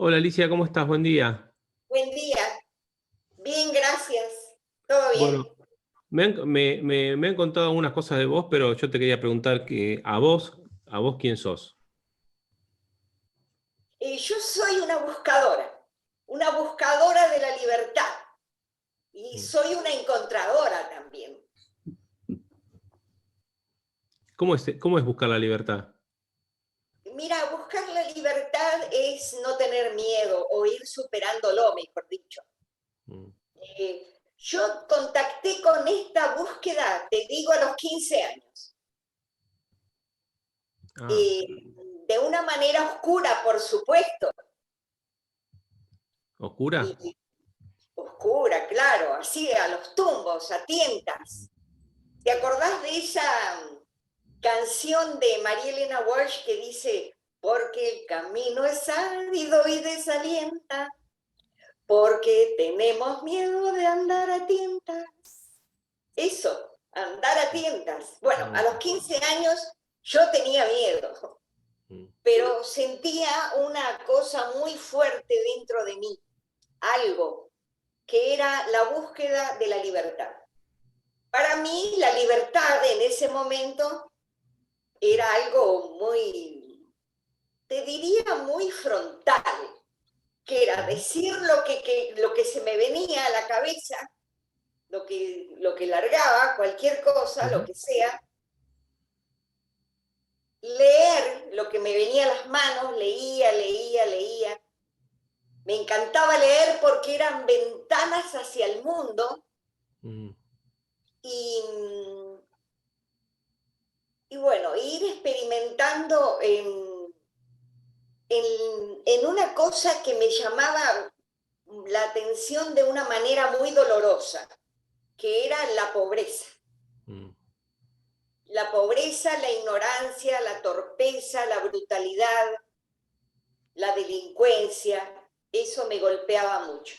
Hola Alicia, ¿cómo estás? Buen día. Buen día. Bien, gracias. ¿Todo bien? Bueno, me han contado algunas cosas de vos, pero yo te quería preguntar que a vos ¿quién sos? Yo soy una buscadora de la libertad y Mm. soy una encontradora también. ¿Cómo es buscar la libertad? Mira, buscar la libertad es no tener miedo o ir superándolo, mejor dicho. Mm. Yo contacté con esta búsqueda, te digo, a los 15 años. Ah, Eh, de una manera oscura, por supuesto, ¿oscura? y oscura, claro, así a los tumbos, a tientas. ¿Te acordás de esa canción de María Elena Walsh que dice, porque el camino es árido y desalienta, porque tenemos miedo de andar a tientas? Eso, andar a tientas. Bueno, a Mm, los 15 años yo tenía miedo, mm, pero sentía una cosa muy fuerte dentro de mí, algo que era la búsqueda de la libertad. Para mí, la libertad en ese momento era algo muy, te diría, muy frontal, que era mm, decir lo que se me venía a la cabeza, lo que largaba, cualquier cosa, lo ujú. que sea, leer lo que me venía a las manos, leía. Me encantaba leer porque eran ventanas hacia el mundo Mm. y, y bueno, ir experimentando en una cosa que me llamaba la atención de una manera muy dolorosa, que era la pobreza. Mm. La pobreza, la ignorancia, la torpeza, la brutalidad, la delincuencia, eso me golpeaba mucho.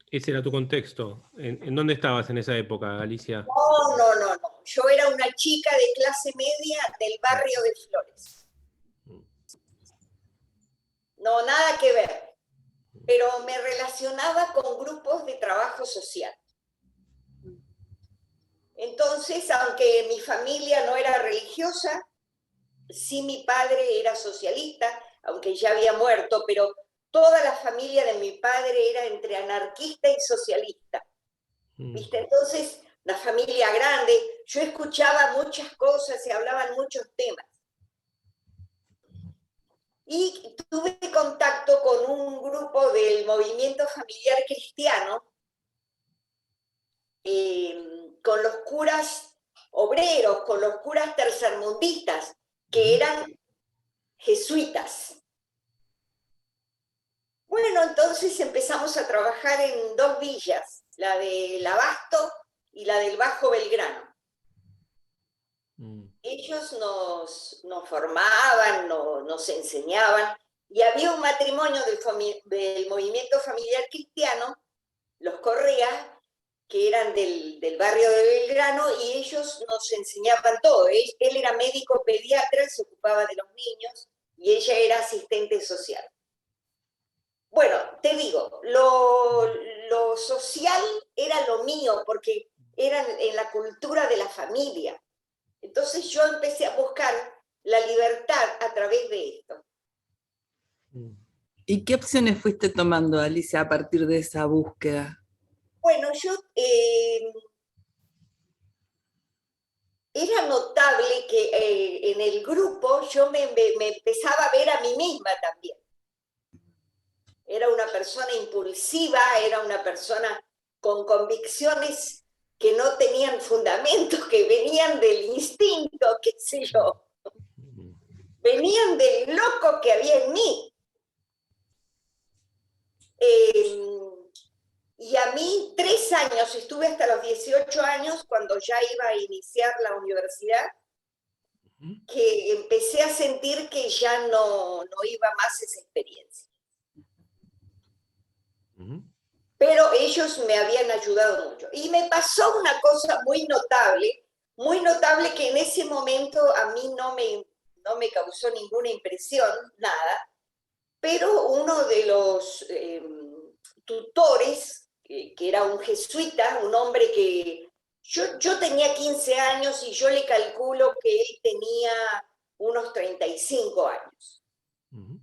Ese era tu contexto. ¿En dónde estabas en esa época, Alicia? No. Yo era una chica de clase media del Mm, barrio de Flores. mm, No, nada que ver. Pero me relacionaba con grupos de trabajo social. Entonces, aunque mi familia no era religiosa, sí mi padre era socialista, aunque ya había muerto, pero toda la familia de mi padre era entre anarquista y socialista. mm. ¿Viste? Entonces, la familia grande, yo escuchaba muchas cosas, se hablaban muchos temas. Y tuve contacto con un grupo del movimiento familiar cristiano, con los curas obreros, con los curas tercermundistas, que Ujú. eran jesuitas. Bueno, entonces empezamos a trabajar en dos villas, la del Abasto y la del Bajo Belgrano. Mm. Ellos nos formaban, nos enseñaban, y había un matrimonio del movimiento familiar cristiano, los Correa, que eran del barrio de Belgrano, y ellos nos enseñaban todo. Él era médico pediatra, se ocupaba de los niños, y ella era asistente social. Bueno, te digo, lo social era lo mío, porque era en la cultura de la familia. Entonces yo empecé a buscar la libertad a través de esto. Mm. ¿Y qué opciones fuiste tomando, Alicia, a partir de esa búsqueda? Bueno, yo era notable que en el grupo yo me empezaba a ver a mí misma también. Era una persona impulsiva, era una persona con convicciones que no tenían fundamento, que venían del instinto, qué sé yo, Mm. venían del loco que había en mí. Eh, y a mí 3 años, estuve hasta los 18 años, cuando ya iba a iniciar la universidad, Mm. que empecé a sentir que ya no iba más esa experiencia. Mm. Pero ellos me habían ayudado mucho. Y me pasó una cosa muy notable que en ese momento a mí no me causó ninguna impresión, nada, pero uno de los tutores, que era un jesuita, un hombre que yo tenía 15 años y yo le calculo que él tenía unos 35 años. Ujú.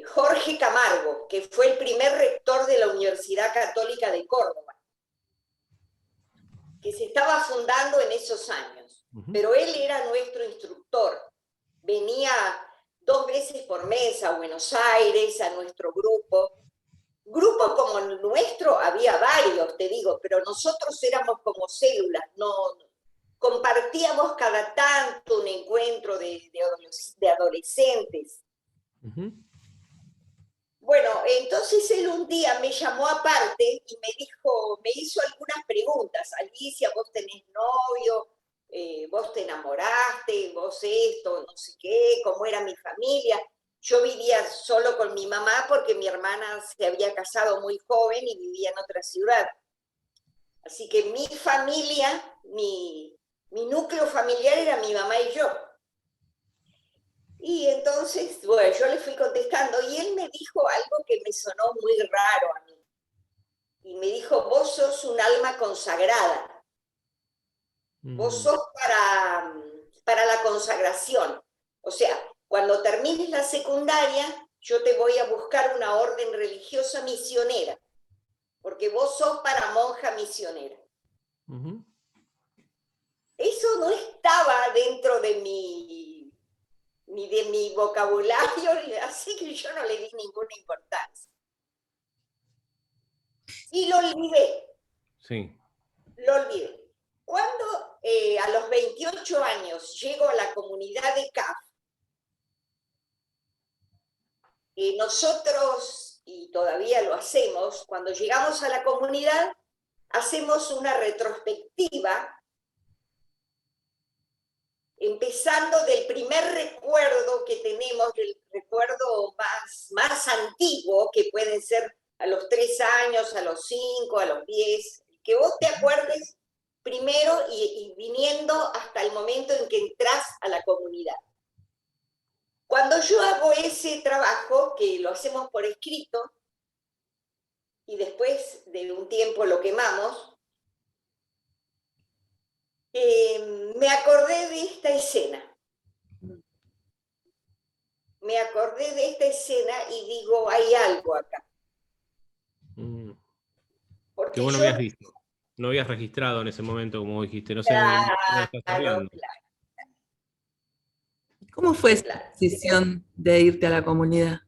Jorge Camargo, que fue el primer rector de la Universidad Católica de Córdoba, que se estaba fundando en esos años. Ujú. Pero él era nuestro instructor. Venía 2 veces por mes a Buenos Aires, a nuestro grupo. Grupo como el nuestro había varios, te digo, pero nosotros éramos como células, no compartíamos cada tanto un encuentro de adolescentes. Ujú. Bueno, entonces él un día me llamó aparte y me dijo, me hizo algunas preguntas. Alicia, vos tenés novio, vos te enamoraste, vos esto, no sé qué, cómo era mi familia. Yo vivía solo con mi mamá porque mi hermana se había casado muy joven y vivía en otra ciudad. Así que mi familia, mi núcleo familiar era mi mamá y yo. Y entonces, bueno, yo le fui contestando y él me dijo algo que me sonó muy raro a mí. Y me dijo, vos sos un alma consagrada. Vos sos para la consagración. O sea, cuando termines la secundaria, yo te voy a buscar una orden religiosa misionera, porque vos sos para monja misionera. Ujú. Eso no estaba dentro de ni de mi vocabulario, así que yo no le di ninguna importancia. Y lo olvidé, Sí. lo olvidé. Cuando a los 28 años llego a la comunidad de CAF, nosotros, y todavía lo hacemos, cuando llegamos a la comunidad, hacemos una retrospectiva, empezando del primer recuerdo que tenemos, del recuerdo más antiguo, que pueden ser a los 3 años, a los 5, a los 10, que vos te acuerdes primero y viniendo hasta el momento en que entras a la comunidad. Cuando yo hago ese trabajo, que lo hacemos por escrito, y después de un tiempo lo quemamos, me acordé de esta escena. Me acordé de esta escena y digo, hay algo acá. Que Porque vos no yo, habías visto, no habías registrado en ese momento, como dijiste, no sé de qué estás claro, hablando. ¿Cómo fue esa claro. decisión de irte a la comunidad?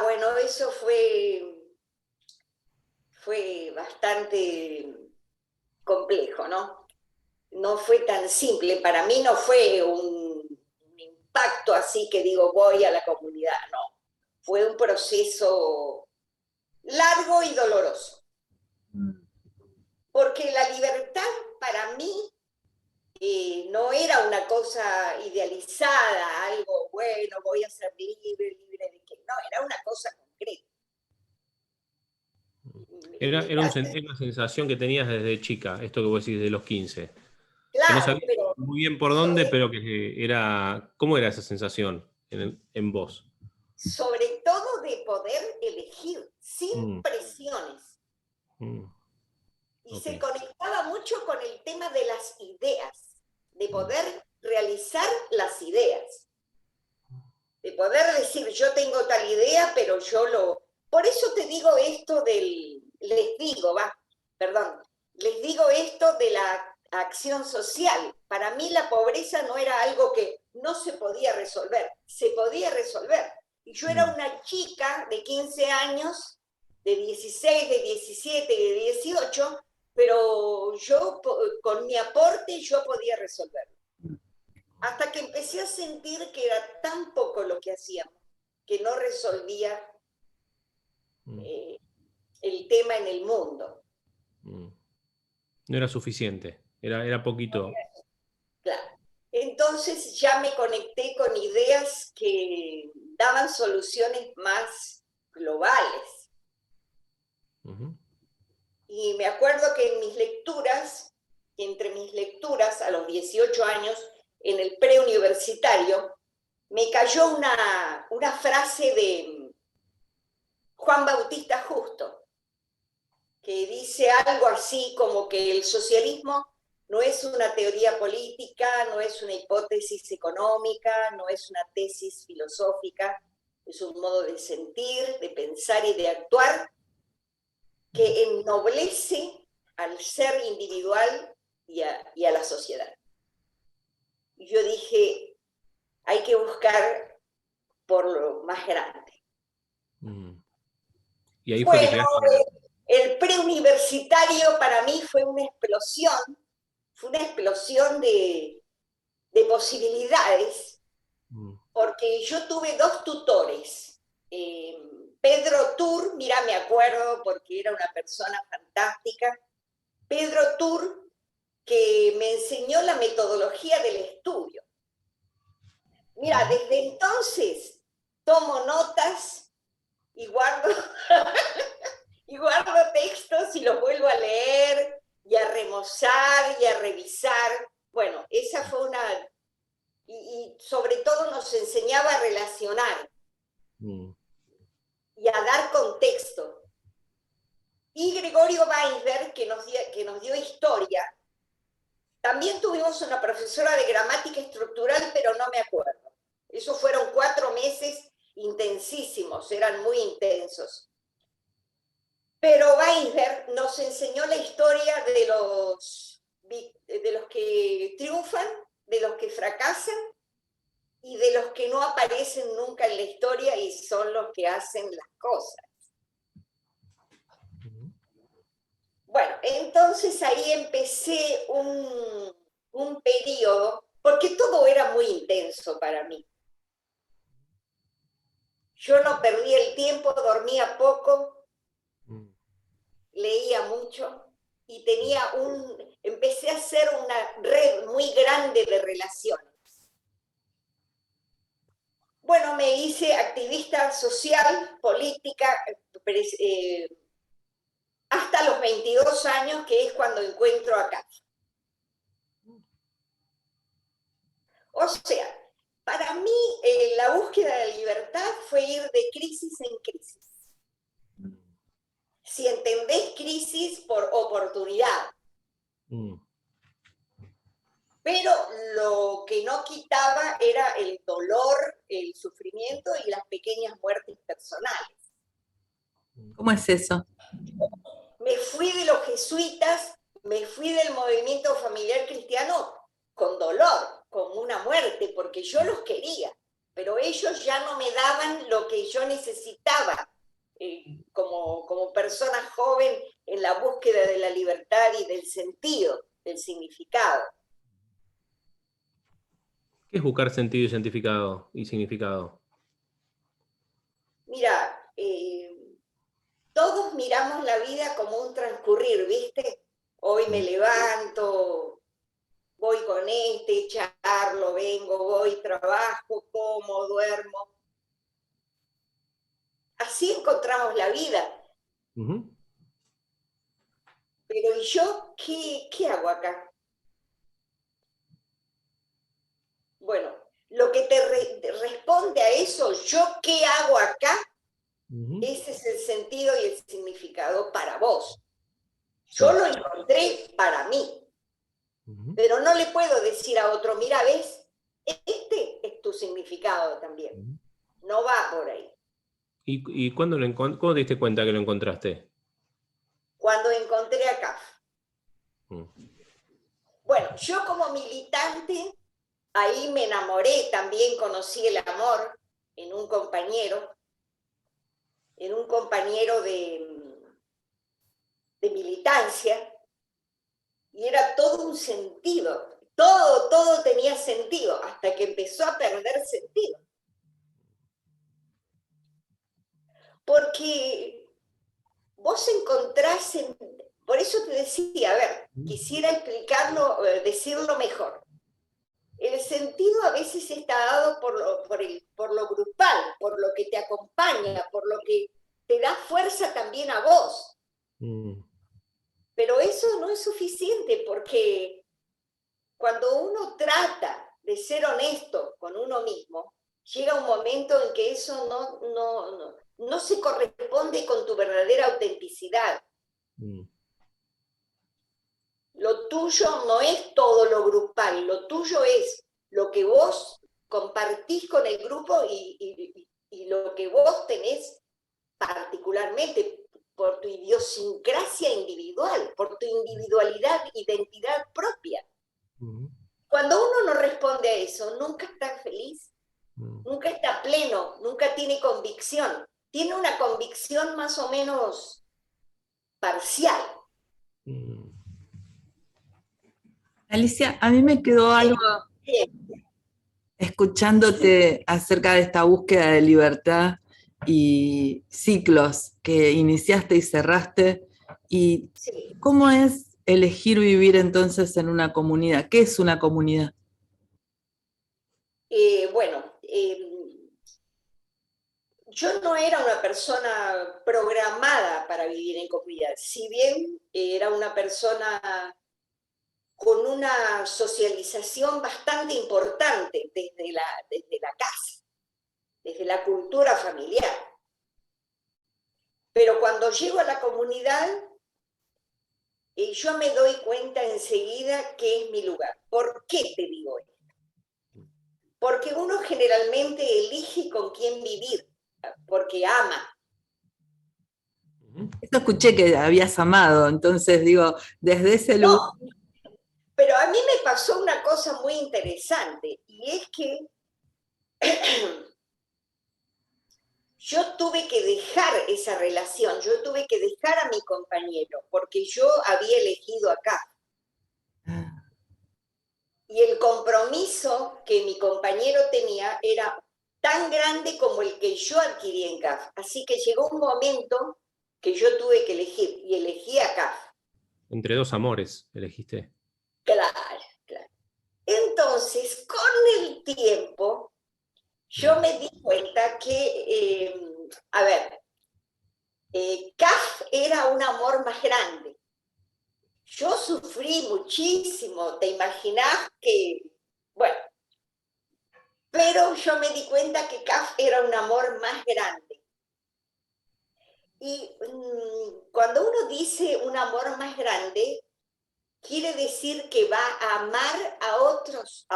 Bueno, eso fue bastante complejo, ¿no? No fue tan simple. Para mí no fue un impacto así que digo, voy a la comunidad, no. Fue un proceso largo y doloroso. Porque la libertad para mí no era una cosa idealizada, algo bueno, voy a ser libre, libre de qué. No, era una cosa concreta. Era una sensación que tenías desde chica, esto que vos decís de los 15. Que no Claro, sabías pero muy bien por dónde, pero que era. ¿Cómo era esa sensación en vos? sobre todo de poder elegir sin Mm, presiones. mm, Y ok. se conectaba mucho con el tema de las ideas, de Mm, poder realizar las ideas, de poder decir, yo tengo tal idea, pero yo lo... Por eso te digo esto les digo esto de la acción social. Para mí la pobreza no era algo que no se podía resolver, se podía resolver. Y yo era mm, una chica de 15 años, de 16, de 17, de 18, pero yo con mi aporte yo podía resolverlo. Hasta que empecé a sentir que era tan poco lo que hacíamos, que no resolvía mm, el tema en el mundo. mm. No era suficiente, era poquito. Claro. Entonces ya me conecté con ideas que daban soluciones más globales. Ujú. Y me acuerdo que en mis lecturas, entre mis lecturas a los 18 años, en el preuniversitario, me cayó una frase de Juan Bautista Justo, que dice algo así como que el socialismo no es una teoría política, no es una hipótesis económica, no es una tesis filosófica, es un modo de sentir, de pensar y de actuar que ennoblece al ser individual y a la sociedad. Y yo dije, hay que buscar por lo más grande. Y ahí fue que Bueno, llegaste. el preuniversitario para mí fue una explosión de posibilidades, porque yo tuve dos tutores. Pedro Tur, mira, me acuerdo porque era una persona fantástica, Pedro Tur, que me enseñó la metodología del estudio. Mira, desde entonces tomo notas y guardo, y guardo textos y los vuelvo a leer y a remozar y a revisar. Bueno, esa fue una... Y sobre todo nos enseñaba a relacionar y a dar contexto. Y Gregorio Weisberg, que nos dio historia, también tuvimos una profesora de gramática estructural, pero no me acuerdo. Esos fueron 4 meses intensísimos, eran muy intensos. Pero Weisberg nos enseñó la historia de los que triunfan, de los que fracasan y de los que no aparecen nunca en la historia y son los que hacen las cosas. Bueno, entonces ahí empecé un periodo, porque todo era muy intenso para mí. Yo no perdía el tiempo, dormía poco, leía mucho y empecé a hacer una red muy grande de relaciones. Bueno, me hice activista social, política, hasta los 22 años, que es cuando encuentro a Katy. O sea, para mí la búsqueda de libertad fue ir de crisis en crisis. Si entendés crisis por oportunidad. Pero lo que no quitaba era el dolor, el sufrimiento y las pequeñas muertes personales. ¿Cómo es eso? Me fui de los jesuitas, me fui del movimiento familiar cristiano con dolor, con una muerte, porque yo los quería, pero ellos ya no me daban lo que yo necesitaba como persona joven en la búsqueda de la libertad y del sentido, del significado. ¿Qué es buscar sentido y significado? Mira, todos miramos la vida como un transcurrir, ¿viste? Hoy me levanto, voy con charlo, vengo, voy, trabajo, como, duermo. Así encontramos la vida. Pero ¿y yo qué hago acá? Bueno, lo que te responde a eso, ¿yo qué hago acá? Ese es el sentido y el significado para vos. Yo lo encontré para mí. Pero no le puedo decir a otro, mira, ¿ves? Este es tu significado también. No va por ahí. ¿Y cuándo te diste cuenta que lo encontraste? Cuando encontré a CAF. Bueno, yo como militante, ahí me enamoré, también conocí el amor en un compañero de militancia, y era todo un sentido, todo tenía sentido, hasta que empezó a perder sentido. Porque vos encontrás, por eso te decía, a ver, quisiera explicarlo, decirlo mejor. El sentido a veces está dado por lo grupal, por lo que te acompaña, por lo que te da fuerza también a vos. Pero eso no es suficiente, porque cuando uno trata de ser honesto con uno mismo, llega un momento en que eso no se corresponde con tu verdadera autenticidad. Lo tuyo no es todo lo grupal, lo tuyo es lo que vos compartís con el grupo y lo que vos tenés particularmente por tu idiosincrasia individual, por tu individualidad, identidad propia. Cuando uno no responde a eso, nunca está feliz, nunca está pleno, nunca tiene convicción. Tiene una convicción más o menos parcial. Alicia, a mí me quedó algo escuchándote acerca de esta búsqueda de libertad y ciclos que iniciaste y cerraste. ¿Y Sí. cómo es elegir vivir entonces en una comunidad? ¿Qué es una comunidad? Yo no era una persona programada para vivir en comunidad, si bien era una persona con una socialización bastante importante desde la casa, desde la cultura familiar. Pero cuando llego a la comunidad, yo me doy cuenta enseguida que es mi lugar. ¿Por qué te digo esto? Porque uno generalmente elige con quién vivir, porque ama. Eso escuché que habías amado, entonces digo, desde ese lugar. No, pero a mí me pasó una cosa muy interesante, y es que yo tuve que dejar esa relación, yo tuve que dejar a mi compañero, porque yo había elegido acá. Y el compromiso que mi compañero tenía era tan grande como el que yo adquirí en CAF. Así que llegó un momento que yo tuve que elegir, y elegí a CAF. Entre dos amores elegiste. Claro, claro. Entonces, con el tiempo, yo me di cuenta que, CAF era un amor más grande. Yo sufrí muchísimo, te imaginás que, bueno, pero yo me di cuenta que CAF era un amor más grande. Y cuando uno dice un amor más grande, quiere decir que va a amar a otros.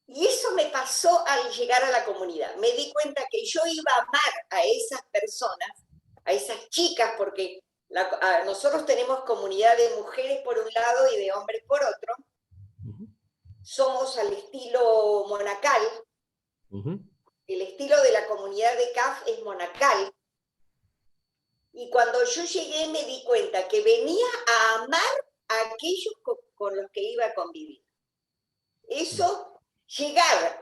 Y eso me pasó al llegar a la comunidad. Me di cuenta que yo iba a amar a esas personas, a esas chicas, porque nosotros tenemos comunidad de mujeres por un lado y de hombres por otro. Somos al estilo monacal. El estilo de la comunidad de CAF es monacal. Y cuando yo llegué me di cuenta que venía a amar a aquellos con los que iba a convivir. Eso, llegar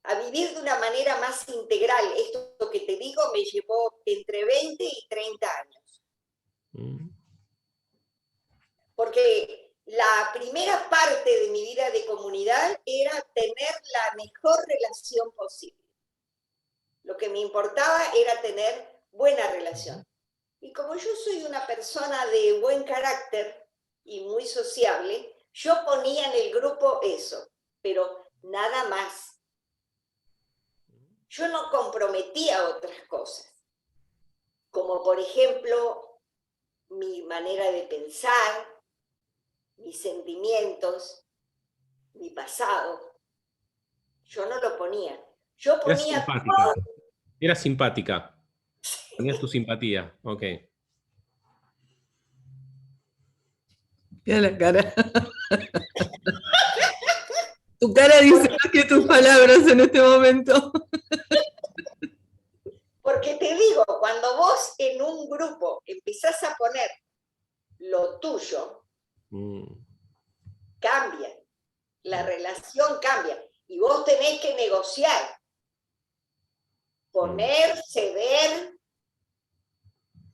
a vivir de una manera más integral, esto que te digo, me llevó entre 20 y 30 años. Porque la primera parte de mi vida de comunidad era tener la mejor relación posible. Lo que me importaba era tener buena relación. Y como yo soy una persona de buen carácter y muy sociable, yo ponía en el grupo eso, pero nada más. Yo no comprometía otras cosas, como por ejemplo mi manera de pensar, mis sentimientos, mi pasado. Yo no lo ponía. Yo ponía todo. Era simpática. Tenías tu simpatía, ok. Mira la cara. Tu cara dice más que tus palabras en este momento. Porque te digo, cuando vos en un grupo empezás a poner lo tuyo, cambia, la relación cambia, y vos tenés que negociar, poner, ceder,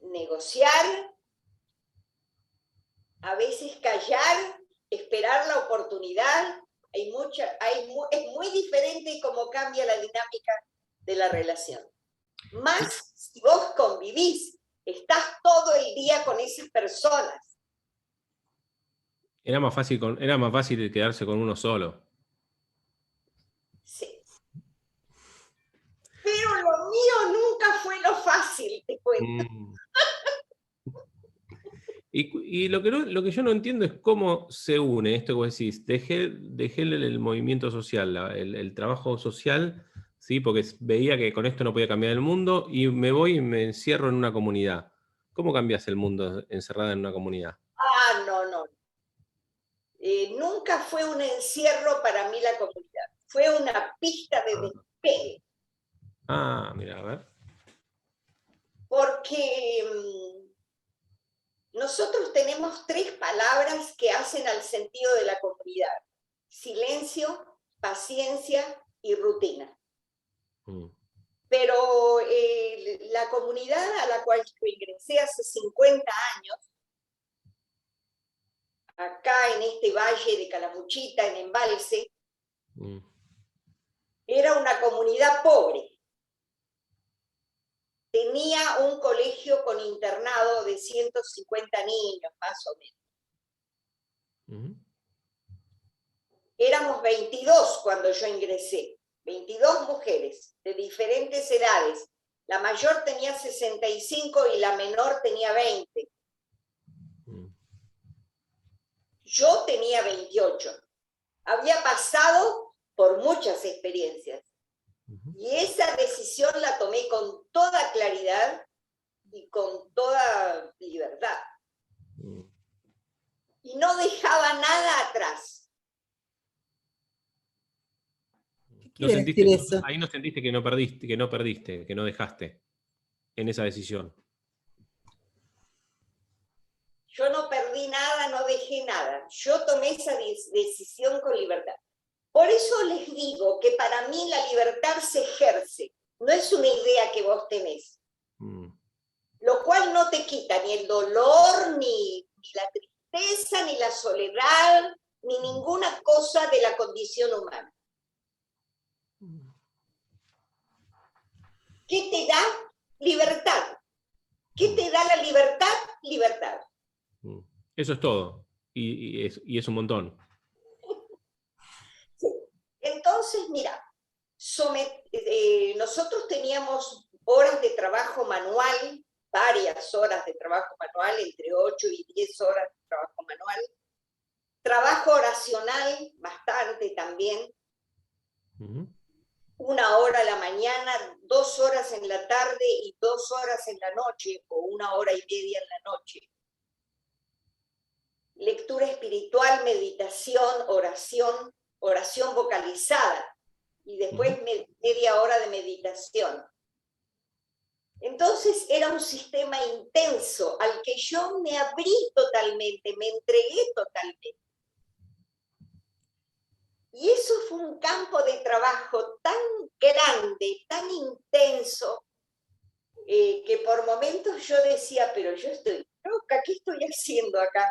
negociar, a veces callar, esperar la oportunidad. Es muy diferente cómo cambia la dinámica de la relación. Más si vos convivís, estás todo el día con esas personas. Era más fácil quedarse con uno solo. Sí. Pero lo mío nunca fue lo fácil, te cuento. Mm. Y lo que yo no entiendo es cómo se une esto que vos decís. Dejé el movimiento social, el trabajo social, ¿sí? Porque veía que con esto no podía cambiar el mundo y me voy y me encierro en una comunidad. ¿Cómo cambias el mundo encerrada en una comunidad? Ah, no, no. Nunca fue un encierro para mí la comunidad. Fue una pista de despegue. Ah, mira, a ver. Porque nosotros tenemos 3 palabras que hacen al sentido de la comunidad: silencio, paciencia y rutina. Mm. Pero la comunidad a la cual yo ingresé hace 50 años, acá en este valle de Calamuchita, en Embalse, era una comunidad pobre. Tenía un colegio con internado de 150 niños, más o menos. Éramos 22 cuando yo ingresé, 22 mujeres de diferentes edades. La mayor tenía 65 y la menor tenía 20. Yo tenía 28. Había pasado por muchas experiencias. Y esa decisión la tomé con toda claridad y con toda libertad. Y no dejaba nada atrás. ¿Qué quiere decir eso? Ahí no sentiste que no perdiste, que no dejaste en esa decisión. Yo no perdí nada, no dejé nada. Yo tomé esa decisión con libertad. Por eso les digo que para mí la libertad se ejerce. No es una idea que vos tenés. Lo cual no te quita ni el dolor, ni la tristeza, ni la soledad, ni ninguna cosa de la condición humana. ¿Qué te da? Libertad. ¿Qué te da la libertad? Libertad. Eso es todo. Y es un montón. Sí. Entonces, mira, nosotros teníamos horas de trabajo manual, varias horas de trabajo manual, entre 8 y 10 horas de trabajo manual. Trabajo oracional, bastante también. 1 hora a la mañana, 2 horas en la tarde y 2 horas en la noche, o 1 hora y media en la noche. Lectura espiritual, meditación, oración vocalizada, y después media hora de meditación. Entonces era un sistema intenso al que yo me abrí totalmente, me entregué totalmente. Y eso fue un campo de trabajo tan grande, tan intenso, que por momentos yo decía, pero yo estoy loca, ¿qué estoy haciendo acá?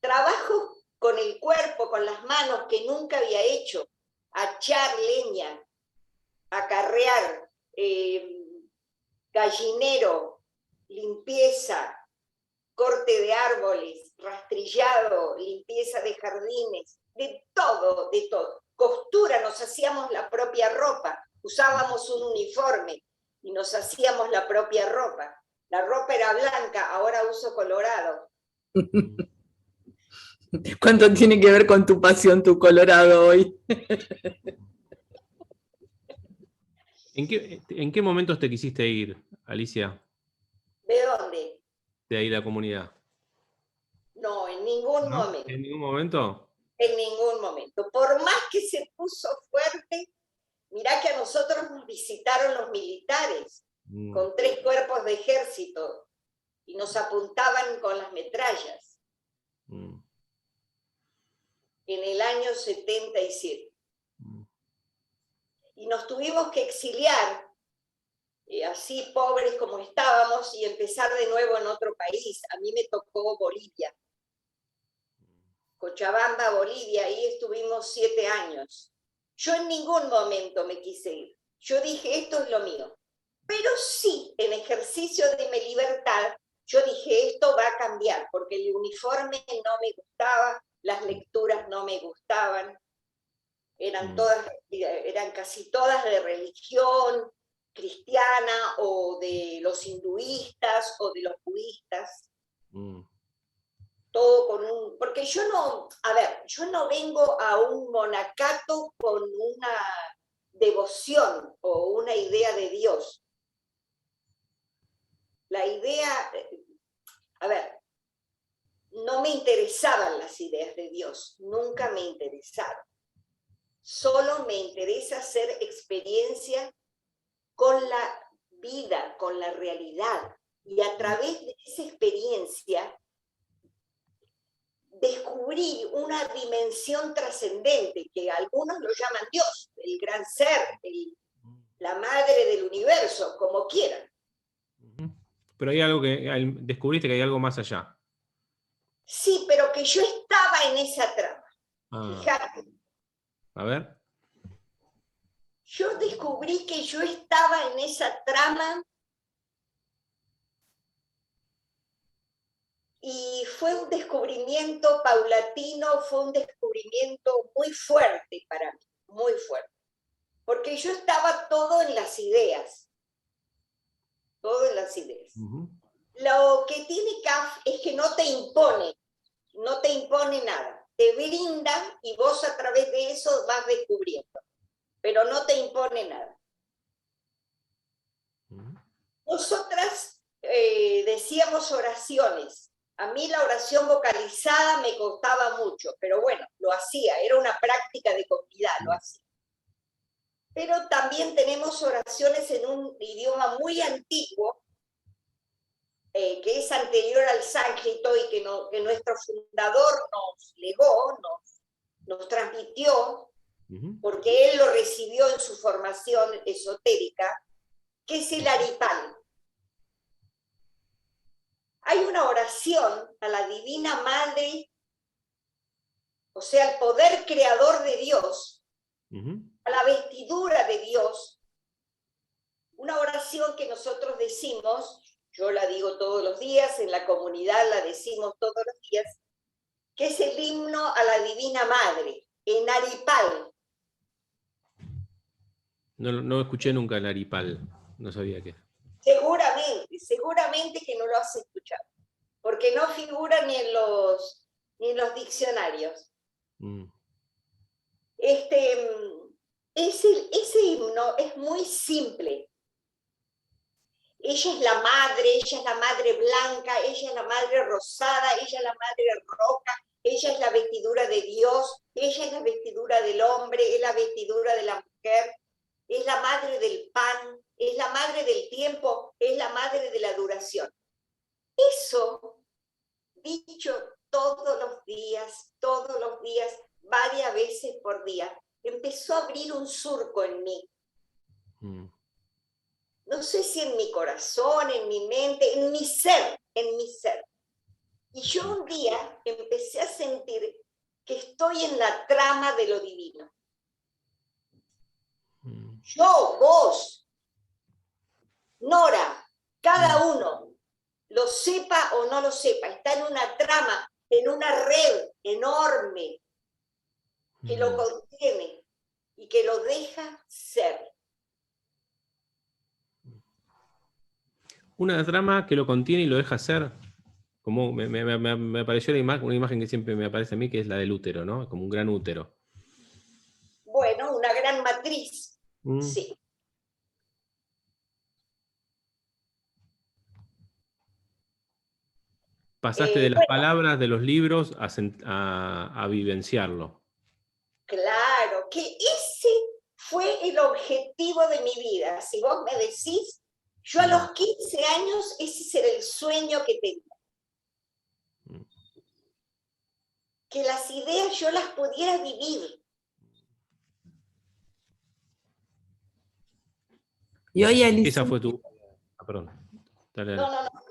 Trabajo con el cuerpo, con las manos, que nunca había hecho: achar leña, acarrear, gallinero, limpieza, corte de árboles, rastrillado, limpieza de jardines, de todo, de todo. Costura, nos hacíamos la propia ropa, usábamos un uniforme y nos hacíamos la propia ropa. La ropa era blanca, ahora uso colorado. ¿Cuánto tiene que ver con tu pasión, tu colorado hoy? ¿En qué momentos te quisiste ir, Alicia? ¿De dónde? De ahí la comunidad. No, en ningún momento. ¿En ningún momento? En ningún momento. Por más que se puso fuerte, mirá que a nosotros nos visitaron los militares con 3 cuerpos de ejército y nos apuntaban con las metrallas. En el año 77. Y nos tuvimos que exiliar, así pobres como estábamos, y empezar de nuevo en otro país. A mí me tocó Bolivia. Cochabamba, Bolivia, ahí estuvimos 7 años. Yo en ningún momento me quise ir. Yo dije, esto es lo mío. Pero sí, en ejercicio de mi libertad, yo dije, esto va a cambiar, porque el uniforme no me gustaba, las lecturas no me gustaban, eran casi todas de religión cristiana, o de los hinduistas, o de los budistas. Todo con un... Porque yo no vengo a un monacato con una devoción o una idea de Dios. La idea, no me interesaban las ideas de Dios, nunca me interesaron. Solo me interesa hacer experiencia con la vida, con la realidad. Y a través de esa experiencia descubrí una dimensión trascendente, que algunos lo llaman Dios, el gran ser, la madre del universo, como quieran. Pero hay algo que descubriste, que hay algo más allá. Sí, pero que yo estaba en esa trama. Fíjate. A ver. Yo descubrí que yo estaba en esa trama y fue un descubrimiento paulatino, fue un descubrimiento muy fuerte para mí, muy fuerte. Porque yo estaba todo en las ideas. Todo en las ideas. Lo que tiene CAF es que no te impone nada. Te brinda y vos a través de eso vas descubriendo. Pero no te impone nada. Nosotras decíamos oraciones. A mí la oración vocalizada me costaba mucho, pero bueno, lo hacía, era una práctica de comunidad, lo hacía. Pero también tenemos oraciones en un idioma muy antiguo, que es anterior al sánscrito y que nuestro fundador nos legó, nos transmitió, porque él lo recibió en su formación esotérica, que es el Aripal. Hay una oración a la Divina Madre, o sea, al poder creador de Dios, a la vestidura de Dios, una oración que nosotros decimos, yo la digo todos los días, en la comunidad la decimos todos los días, que es el himno a la Divina Madre, en Aripal. No escuché nunca el Aripal, no sabía qué. Seguramente que no lo has escuchado, porque no figura ni en los diccionarios. Ese himno es muy simple. Ella es la madre blanca, ella es la madre rosada, ella es la madre roja, ella es la vestidura de Dios, ella es la vestidura del hombre, es la vestidura de la mujer, es la madre del pan, es la madre del tiempo, es la madre de la duración. Eso, dicho todos los días, varias veces por día, empezó a abrir un surco en mí. No sé si en mi corazón, en mi mente, en mi ser. Y yo un día empecé a sentir que estoy en la trama de lo divino. Yo, vos, Nora, cada uno, lo sepa o no lo sepa, está en una trama, en una red enorme que lo contiene y que lo deja ser. Una trama que lo contiene y lo deja ser. Como me apareció una imagen que siempre me aparece a mí, que es la del útero, ¿no? Como un gran útero. Bueno, una gran matriz, sí. Pasaste de las palabras de los libros a vivenciarlo. Claro, que ese fue el objetivo de mi vida. Si vos me decís, yo a los 15 años, ese era el sueño que tenía. Que las ideas yo las pudiera vivir. Y hoy, Alicia, esa fue tu... perdón. Dale. No,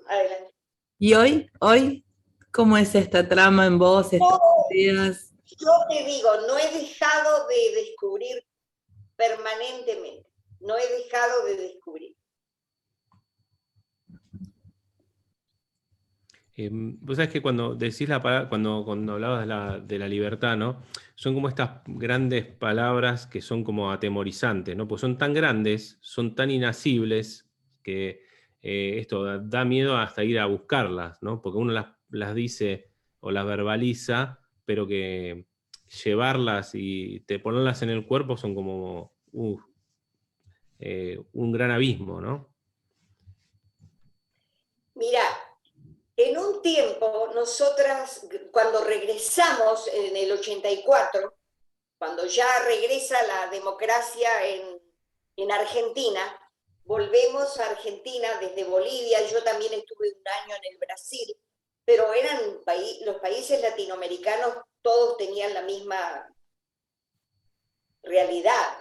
adelante. ¿Y hoy, cómo es esta trama en vos, estos días? Yo te digo, no he dejado de descubrir permanentemente. No he dejado de descubrir. Vos sabés que cuando decís la palabra, cuando hablabas de la libertad, ¿no? Son como estas grandes palabras que son como atemorizantes, ¿no? Pues son tan grandes, son tan inasibles, que esto da miedo hasta ir a buscarlas, ¿no? Porque uno las dice o las verbaliza, pero que llevarlas y ponerlas en el cuerpo son como un gran abismo, ¿no? Mira, en un tiempo, nosotras, cuando regresamos en el 84, cuando ya regresa la democracia en Argentina, volvemos a Argentina desde Bolivia, yo también estuve un año en el Brasil, pero eran los países latinoamericanos, todos tenían la misma realidad,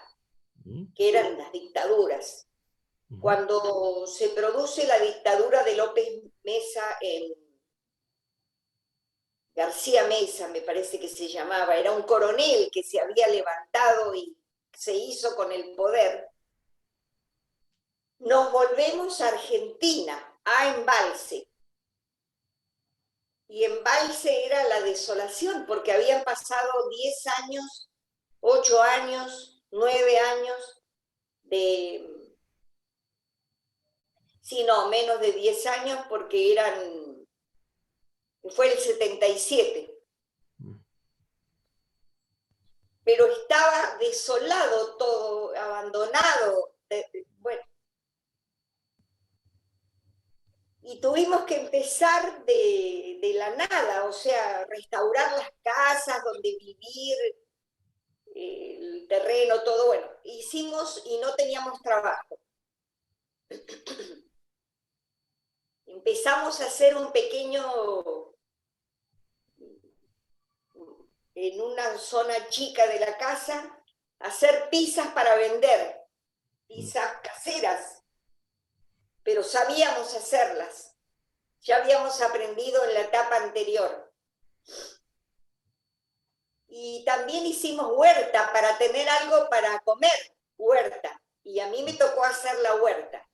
que eran las dictaduras. Cuando se produce la dictadura de López Mesa García Mesa, me parece que se llamaba, era un coronel que se había levantado y se hizo con el poder, nos volvemos a Argentina, a Embalse. Y Embalse era la desolación, porque habían pasado 10 años, 8 años, 9 años sí, no, menos de 10 años, porque fue el 77. Pero estaba desolado todo, abandonado. Bueno. Y tuvimos que empezar de la nada, o sea, restaurar las casas donde vivir, el terreno, todo. Bueno, hicimos y no teníamos trabajo. Empezamos a hacer un pequeño, en una zona chica de la casa, hacer pizzas para vender, pizzas caseras, pero sabíamos hacerlas. Ya habíamos aprendido en la etapa anterior. Y también hicimos huerta para tener algo para comer, huerta. Y a mí me tocó hacer la huerta.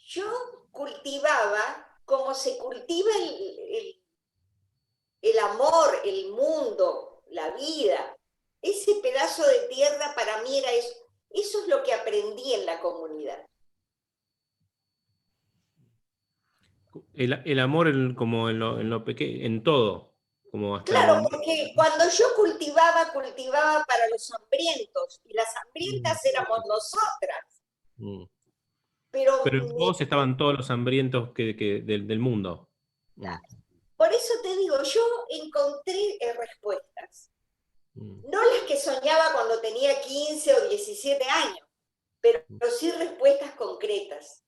Yo cultivaba como se cultiva el amor, el mundo, la vida. Ese pedazo de tierra para mí era eso. Eso es lo que aprendí en la comunidad. El amor como en lo pequeño, en todo. Como hasta Claro, porque cuando yo cultivaba para los hambrientos, y las hambrientas éramos nosotras. Pero en vos estaban todos los hambrientos del mundo. por eso te digo, yo encontré respuestas. No las que soñaba cuando tenía 15 o 17 años, pero sí respuestas concretas.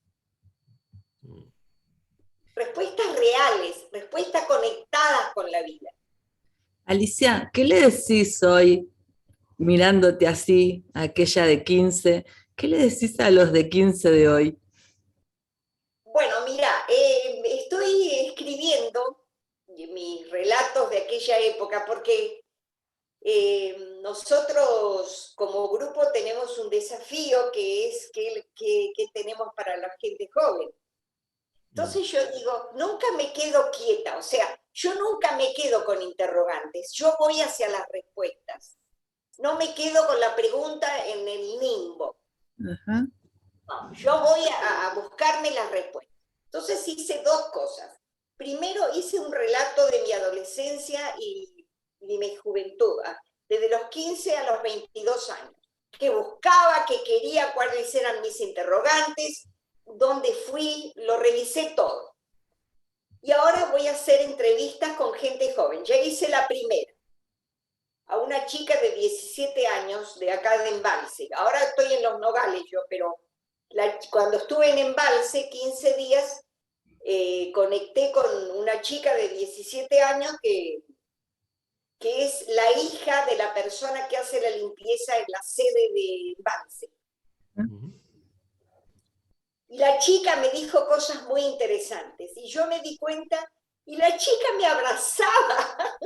Respuestas reales, respuestas conectadas con la vida. Alicia, ¿qué le decís hoy, mirándote así, a aquella de 15? ¿Qué le decís a los de 15 de hoy? Bueno, mira, estoy escribiendo mis relatos de aquella época porque nosotros como grupo tenemos un desafío que es que tenemos para la gente joven. Entonces yo digo, nunca me quedo quieta, o sea, yo nunca me quedo con interrogantes, yo voy hacia las respuestas. No me quedo con la pregunta en el limbo. Ajá. No, yo voy a buscarme las respuestas. Entonces hice dos cosas. Primero hice un relato de mi adolescencia y de mi juventud, desde los 15 a los 22 años, que buscaba, que quería, cuáles eran mis interrogantes, dónde fui, lo revisé todo. Y ahora voy a hacer entrevistas con gente joven. Ya hice la primera, a una chica de 17 años de acá de Embalse. Ahora estoy en Los Nogales yo, pero cuando estuve en Embalse 15 días, conecté con una chica de 17 años que es la hija de la persona que hace la limpieza en la sede de Embalse. Y la chica me dijo cosas muy interesantes, y yo me di cuenta, y la chica me abrazaba.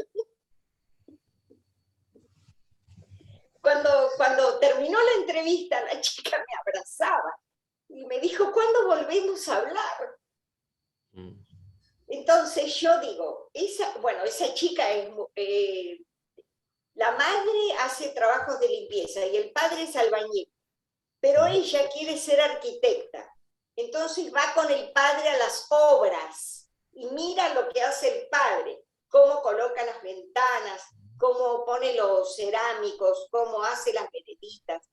Cuando terminó la entrevista, la chica me abrazaba y me dijo, ¿cuándo volvemos a hablar? Entonces yo digo, esa chica es, la madre hace trabajos de limpieza y el padre es albañil, pero ella quiere ser arquitecta. Entonces va con el padre a las obras y mira lo que hace el padre, cómo coloca las ventanas, cómo pone los cerámicos, cómo hace las vereditas.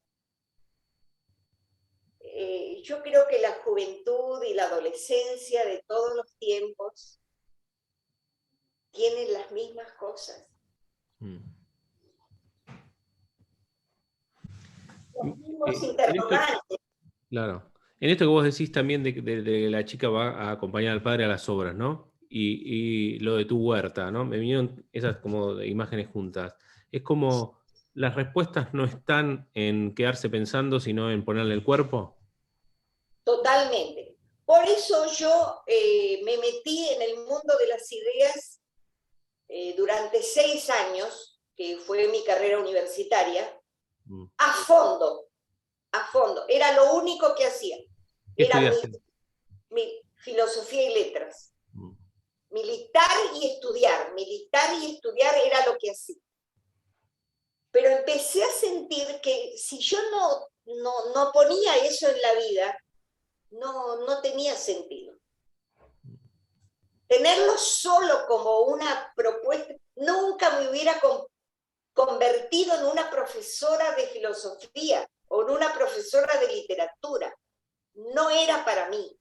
Yo creo que la juventud y la adolescencia de todos los tiempos tienen las mismas cosas. Los mismos interrogantes. Claro. En esto que vos decís también de que la chica va a acompañar al padre a las obras, ¿no? Y lo de tu huerta, ¿no? Me vinieron esas como imágenes juntas. Es como las respuestas no están en quedarse pensando, sino en ponerle el cuerpo. Totalmente. Por eso yo me metí en el mundo de las ideas durante 6 años, que fue mi carrera universitaria, a fondo. Era lo único que hacía. Era mi filosofía y letras. Militar y estudiar era lo que hacía. Pero empecé a sentir que si yo no ponía eso en la vida, no tenía sentido. Tenerlo solo como una propuesta, nunca me hubiera convertido en una profesora de filosofía o en una profesora de literatura. No era para mí.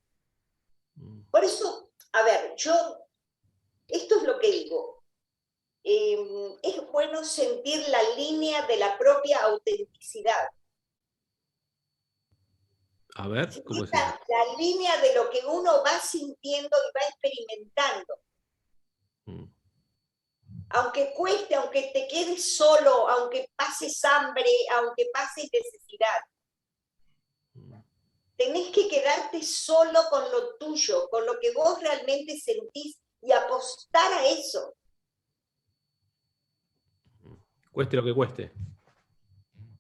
Por eso, a ver, esto es lo que digo. Es bueno sentir la línea de la propia autenticidad. A ver, ¿cómo es eso? La línea de lo que uno va sintiendo y va experimentando. Aunque cueste, aunque te quedes solo, aunque pases hambre, aunque pases necesidad. Tenés que quedarte solo con lo tuyo, con lo que vos realmente sentís y apostar a eso. Cueste lo que cueste.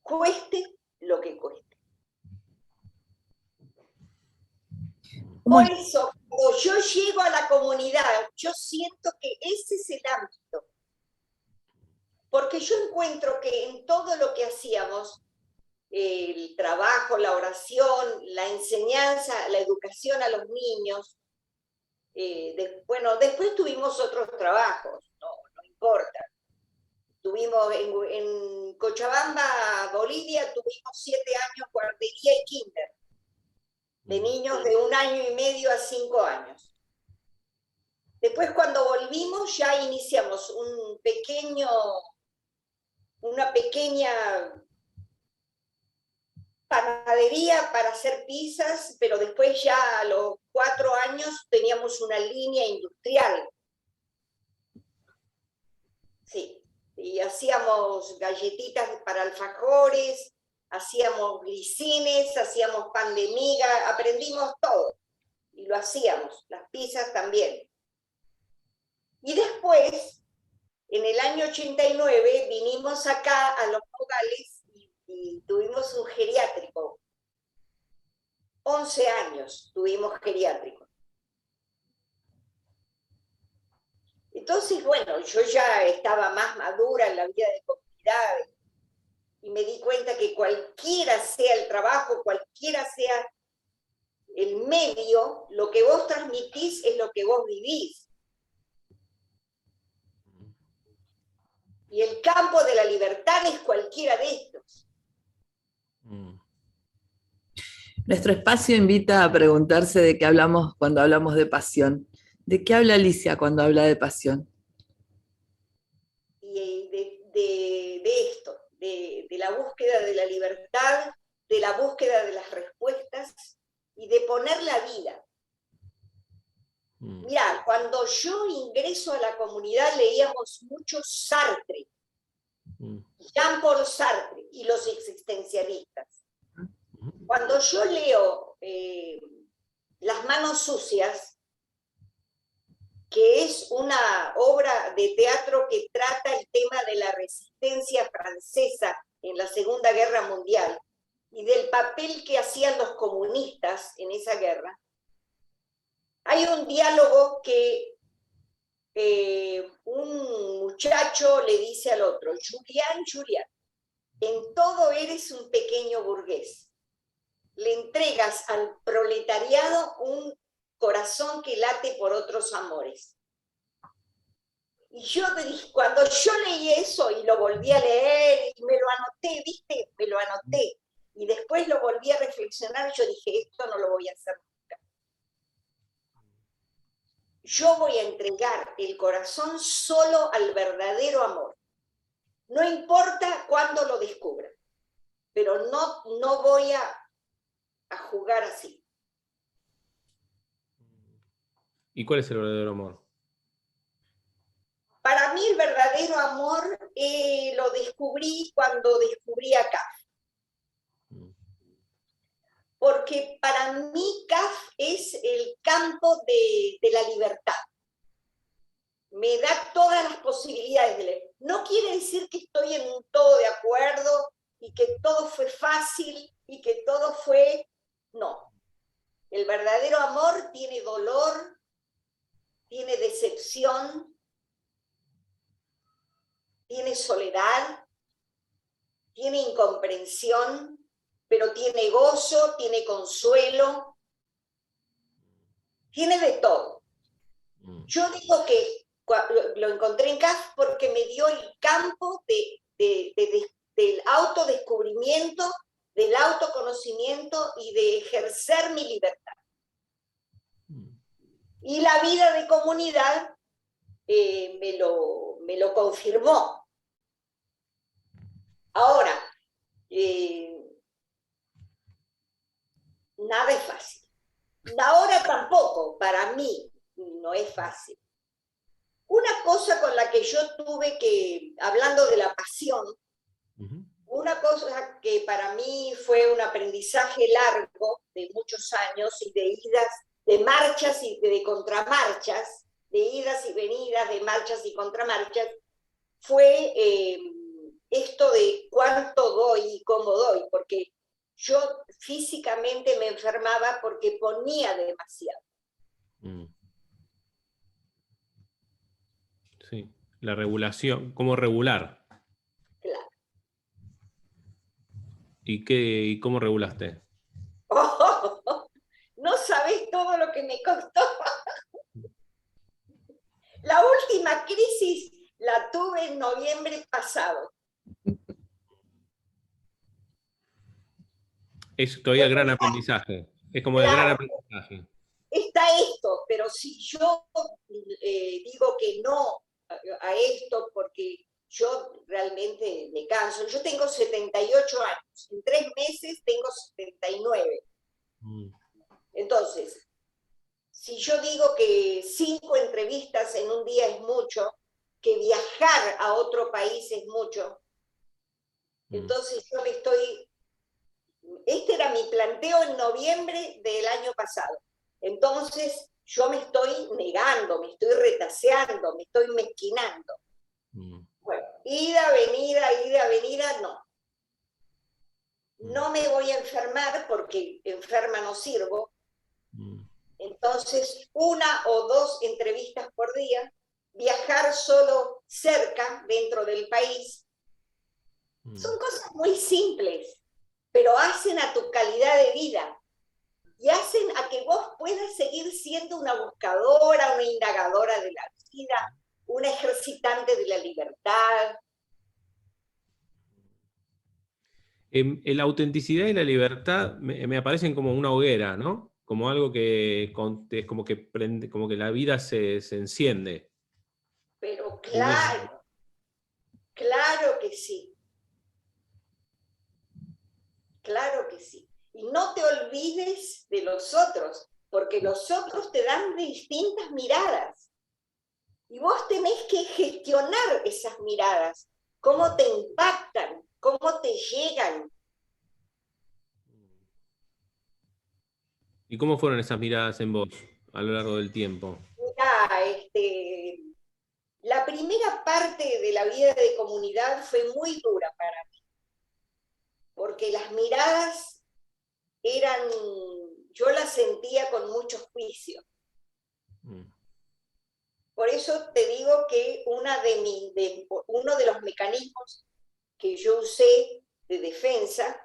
Cueste lo que cueste. Por eso, cuando yo llego a la comunidad, yo siento que ese es el ámbito. Porque yo encuentro que en todo lo que hacíamos, el trabajo, la oración, la enseñanza, la educación a los niños, después tuvimos otros trabajos, no importa. Tuvimos en Cochabamba, Bolivia, tuvimos 7 años guardería y kinder, de niños de 1 año y medio a 5 años. Después, cuando volvimos, ya iniciamos una pequeña panadería para hacer pizzas, pero después ya a los 4 años teníamos una línea industrial. Sí, y hacíamos galletitas para alfajores, hacíamos glicines, hacíamos pan de miga, aprendimos todo y lo hacíamos, las pizzas también. Y después, en el año 89, vinimos acá a Los Nogales y tuvimos un geriátrico. 11 años tuvimos geriátrico. Entonces, bueno, yo ya estaba más madura en la vida de comunidad y me di cuenta que cualquiera sea el trabajo, cualquiera sea el medio, lo que vos transmitís es lo que vos vivís. Y el campo de la libertad es cualquiera de estos. Nuestro espacio invita a preguntarse de qué hablamos cuando hablamos de pasión. ¿De qué habla Alicia cuando habla de pasión? Y de esto, de la búsqueda de la libertad, de la búsqueda de las respuestas y de poner la vida. Mirá, cuando yo ingreso a la comunidad leíamos mucho Sartre, Jean-Paul Sartre y los existencialistas. Cuando yo leo Las manos sucias, que es una obra de teatro que trata el tema de la resistencia francesa en la Segunda Guerra Mundial y del papel que hacían los comunistas en esa guerra, hay un diálogo que un muchacho le dice al otro, Julián, Julián, en todo eres un pequeño burgués. Le entregas al proletariado un corazón que late por otros amores. Y yo cuando yo leí eso y lo volví a leer y me lo anoté, ¿viste? Me lo anoté. Y después lo volví a reflexionar y yo dije, esto no lo voy a hacer nunca. Yo voy a entregar el corazón solo al verdadero amor. No importa cuándo lo descubra, pero no voy a jugar así. ¿Y cuál es el verdadero amor? Para mí el verdadero amor lo descubrí cuando descubrí a Kaf. Porque para mí Kaf es el campo de la libertad. Me da todas las posibilidades de leer. No quiere decir que estoy en un todo de acuerdo y que todo fue fácil y que todo fue... No. El verdadero amor tiene dolor, tiene decepción, tiene soledad, tiene incomprensión, pero tiene gozo, tiene consuelo, tiene de todo. Yo digo que lo encontré en Kaf porque me dio el campo del autodescubrimiento, del autoconocimiento y de ejercer mi libertad. Y la vida de comunidad me lo confirmó. Ahora, nada es fácil. Ahora tampoco, para mí, no es fácil. Una cosa con la que yo tuve que, hablando de la pasión, una cosa que para mí fue un aprendizaje largo de muchos años y de idas, de marchas y de contramarchas, de idas y venidas, de marchas y contramarchas, fue esto de cuánto doy y cómo doy, porque yo físicamente me enfermaba porque ponía demasiado. Sí, la regulación, ¿cómo regular? Claro. ¿Y cómo regulaste? No sabés todo lo que me costó. La última crisis la tuve en noviembre pasado. Es todavía el gran aprendizaje. Es como el gran aprendizaje. Está esto, pero si yo digo que no a esto porque yo realmente me canso. Yo tengo 78 años, en 3 meses tengo 79. Entonces, si yo digo que 5 entrevistas en un día es mucho, que viajar a otro país es mucho, entonces yo me estoy... Este era mi planteo en noviembre del año pasado. Entonces yo me estoy negando, me estoy retaseando, me estoy mezquinando. Bueno, ida, venida, no. No me voy a enfermar porque enferma no sirvo. Entonces, 1 o 2 entrevistas por día, viajar solo cerca, dentro del país. Son cosas muy simples, pero hacen a tu calidad de vida y hacen a que vos puedas seguir siendo una buscadora, una indagadora de la vida, una ejercitante de la libertad. La autenticidad y la libertad me aparecen como una hoguera, ¿no? Como algo que es como que prende, como que la vida se enciende. Pero claro, claro que sí. Claro que sí. Y no te olvides de los otros, porque los otros te dan distintas miradas. Y vos tenés que gestionar esas miradas, cómo te impactan, cómo te llegan. ¿Y cómo fueron esas miradas en vos a lo largo del tiempo? Mirá, la primera parte de la vida de comunidad fue muy dura para mí, porque las miradas eran, yo las sentía con mucho juicio. Por eso te digo que uno de los mecanismos que yo usé de defensa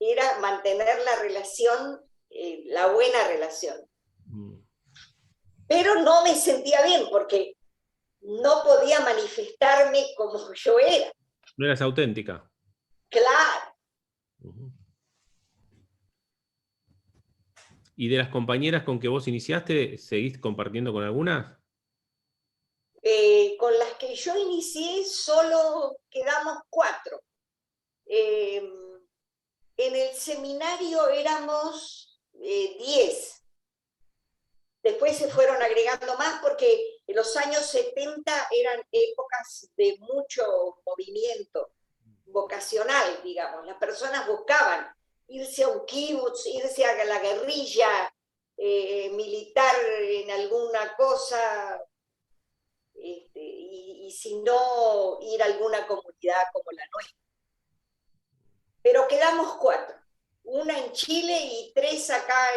era mantener la relación, la buena relación. Pero no me sentía bien porque no podía manifestarme como yo era. No eras auténtica. Claro. ¿Y de las compañeras con que vos iniciaste, seguís compartiendo con algunas? Con las que yo inicié solo quedamos 4. En el seminario éramos 10. Después se fueron agregando más porque en los años 70 eran épocas de mucho movimiento vocacional, digamos. Las personas buscaban irse a un kibutz, irse a la guerrilla, militar en alguna cosa, y si no, ir a alguna comunidad como la nuestra. Pero quedamos 4, una en Chile y 3 acá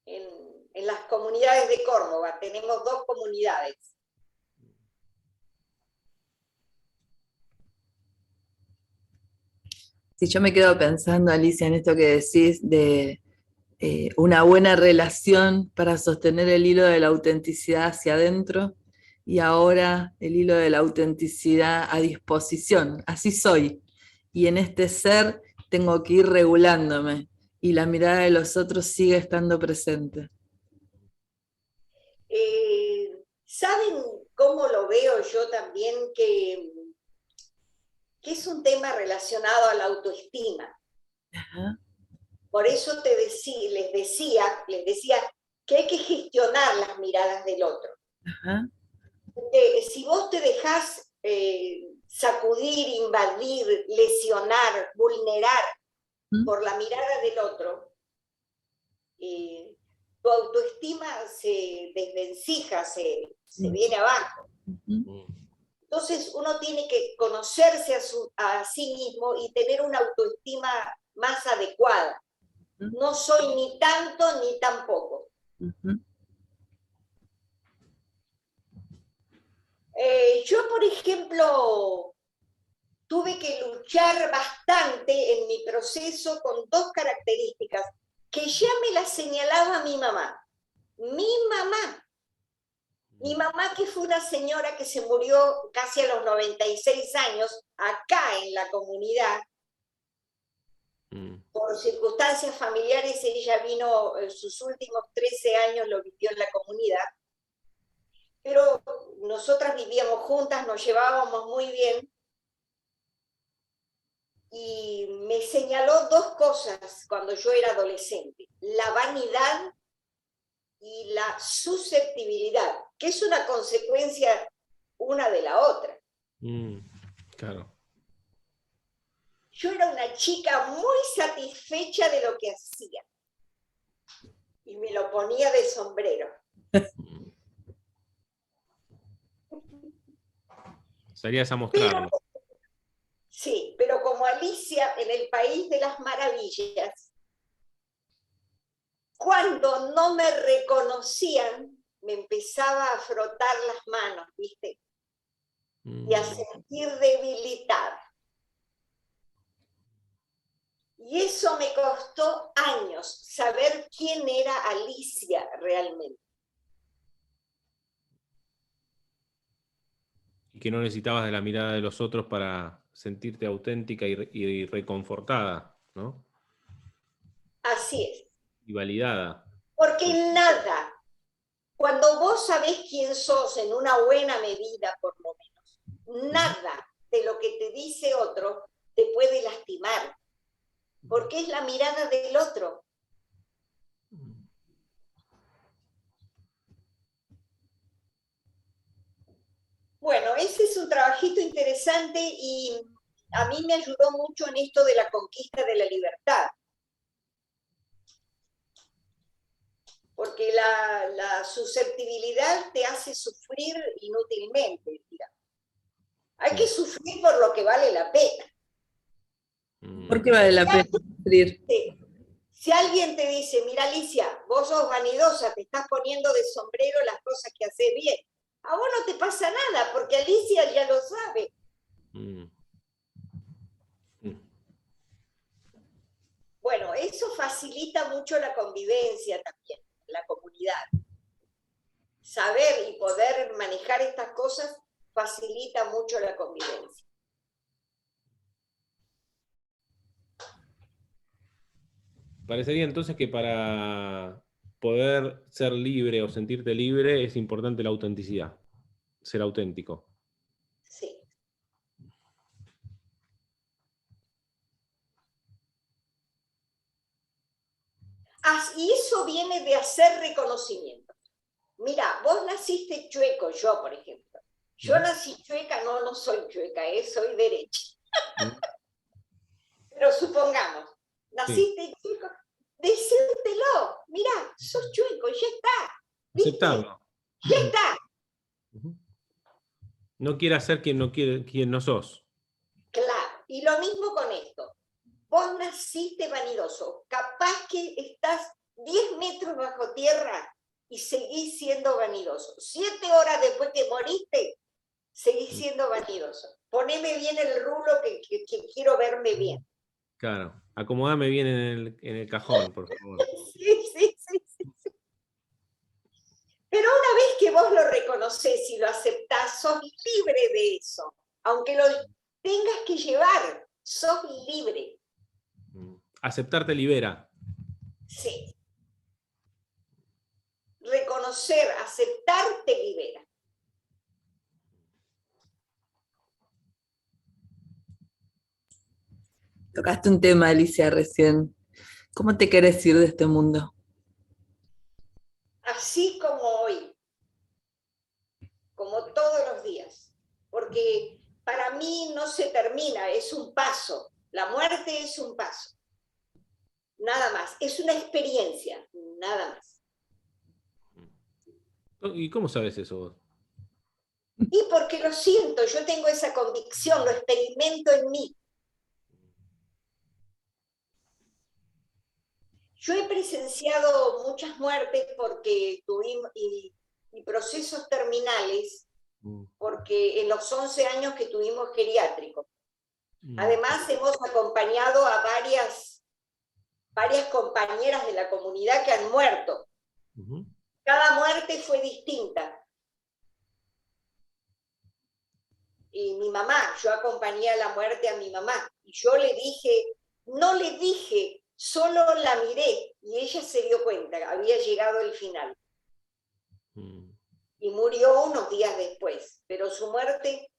en las comunidades de Córdoba. Tenemos 2 comunidades. Si yo me quedo pensando, Alicia, en esto que decís de una buena relación para sostener el hilo de la autenticidad hacia adentro y ahora el hilo de la autenticidad a disposición. Así soy. Y en este ser tengo que ir regulándome y la mirada de los otros sigue estando presente. ¿Saben cómo lo veo yo también? Que es un tema relacionado a la autoestima. Ajá. Por eso les decía que hay que gestionar las miradas del otro. Ajá. Porque si vos te dejás sacudir, invadir, lesionar, vulnerar por la mirada del otro, tu autoestima se desvencija, se viene abajo. Entonces uno tiene que conocerse a sí mismo y tener una autoestima más adecuada. No soy ni tanto ni tampoco. Yo, por ejemplo, tuve que luchar bastante en mi proceso con 2 características que ya me las señalaba mi mamá. Mi mamá, que fue una señora que se murió casi a los 96 años, acá en la comunidad, por circunstancias familiares. Ella vino, sus últimos 13 años lo vivió en la comunidad, pero nosotras vivíamos juntas, nos llevábamos muy bien, y me señaló 2 cosas cuando yo era adolescente: la vanidad y la susceptibilidad, que es una consecuencia una de la otra. Claro. Yo era una chica muy satisfecha de lo que hacía y me lo ponía de sombrero. Salías a mostrarlo. Sí, pero como Alicia en el País de las Maravillas, cuando no me reconocían, me empezaba a frotar las manos, ¿viste? Y a sentir debilitada. Y eso me costó años, saber quién era Alicia realmente. Y que no necesitabas de la mirada de los otros para sentirte auténtica y reconfortada, ¿no? Así es. Y validada. Porque nada, cuando vos sabés quién sos en una buena medida, por lo menos, nada de lo que te dice otro te puede lastimar, porque es la mirada del otro. Bueno, ese es un trabajito interesante y a mí me ayudó mucho en esto de la conquista de la libertad. Porque la susceptibilidad te hace sufrir inútilmente, digamos. Hay que sufrir por lo que vale la pena. ¿Por qué vale la pena sufrir? Si alguien te dice, mira Alicia, vos sos vanidosa, te estás poniendo de sombrero las cosas que haces bien, a vos no te pasa nada, porque Alicia ya lo sabe. Bueno, eso facilita mucho la convivencia también, la comunidad. Saber y poder manejar estas cosas facilita mucho la convivencia. Parecería entonces que para poder ser libre o sentirte libre es importante la autenticidad, ser auténtico. Sí. Y eso viene de hacer reconocimiento. Mira, vos naciste chueco, yo por ejemplo. Yo nací chueca, no soy chueca, soy derecha. Pero supongamos, naciste chueco, decírtelo, mira, sos chueco, ya está. ¿Viste? Aceptarlo. Ya está. No quieras ser quien no sos. Claro, y lo mismo con esto. Vos naciste vanidoso, capaz que estás 10 metros bajo tierra y seguís siendo vanidoso. 7 horas después que moriste, seguís siendo vanidoso. Poneme bien el rulo que quiero verme bien. Claro, acomodame bien en el cajón, por favor. Sí. Pero una vez que vos lo reconoces y lo aceptás, sos libre de eso. Aunque lo tengas que llevar, sos libre. Aceptarte libera. Sí. Reconocer, aceptar, te libera. Tocaste un tema, Alicia, recién. ¿Cómo te querés ir de este mundo? Así como hoy, como todos los días. Porque para mí no se termina, es un paso. La muerte es un paso. Nada más. Es una experiencia, nada más. ¿Y cómo sabes eso vos? Y porque lo siento, yo tengo esa convicción, lo experimento en mí. Yo he presenciado muchas muertes porque tuvimos y procesos terminales, porque en los 11 años que tuvimos geriátrico. Además, hemos acompañado a varias compañeras de la comunidad que han muerto. Cada muerte fue distinta. Y mi mamá, yo acompañé a la muerte a mi mamá, y yo no le dije, solo la miré, y ella se dio cuenta, había llegado el final. Y murió unos días después, pero su muerte